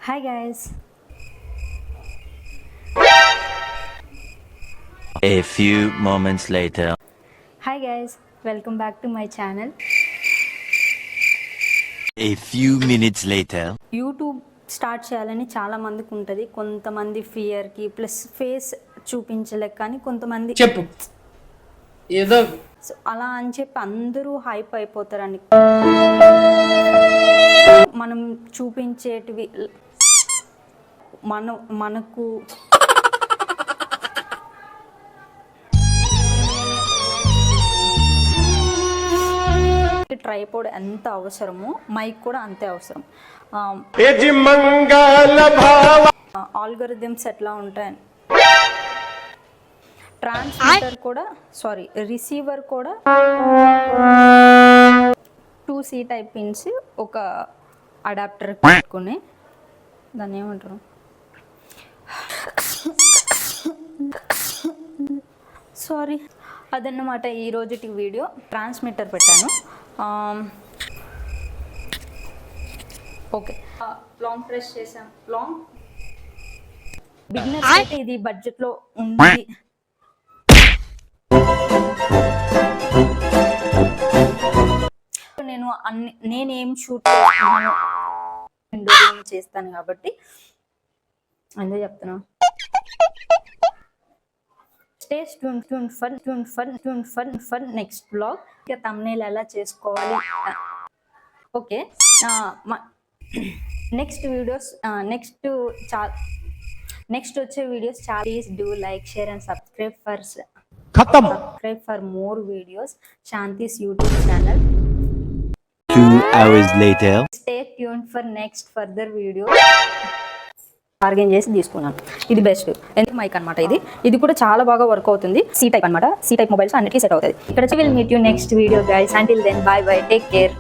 Hi guys. A few moments later. Hi guys. Welcome back to my channel. A few minutes later. YouTube start చేయాలని చాలా మందికి ఉంటుంది. కొంతమంది ఫియర్కి plus face చూపించలేక, కానీ కొంతమంది చెప్పు ఏదో సో అలా అని చెప్పి అందరూ హైప్ అయిపోతారని మనం చూపించేటివి మనకు ట్రైపోడ్ ఎంత అవసరమో మైక్ కూడా అంతే అవసరం. ఆల్గోరిథమ్స్ ఎట్లా ఉంటాయి, ట్రాన్స్మిటర్ కూడా రిసీవర్ కూడా 2C టైప్ పిన్స్ ఒక అడాప్టర్ పెట్టుకుని దాన్ని ఏమంటారు అదన్నమాట ఈరోజుటి వీడియో. ట్రాన్స్మిటర్ పెట్టాను. ఓకే, లాంగ్ ప్రెస్ చేసాం. లాంగ్ బిగినర్స్ అయితే ఇది బడ్జెట్లో ఉంది. నేనేం షూట్ చేస్తాను కాబట్టి అందుకే చెప్తున్నా. Stay tuned for next vlog. ఇక thumbnail ఎలా చేసుకోవాలి. ఓకే, నెక్స్ట్ వచ్చే వీడియోస్ చాలా. Please do like, share and subscribe for more videos. Shanthi's YouTube channel. 2 hours later. Stay tuned for next further video. Bargain చేసి తీసుకున్నాను. ఇది బెస్ట్ ఎందుకు మైక్ అనమాట. ఇది కూడా చాలా బాగా వర్క్ అవుతుంది. సి టైప్ అనమాట. సి టైప్ మొబైల్స్ అన్నిటికీ సెట్ అవుతుంది. ఇక్కడ will meet you next video guys. Until then bye bye, take care.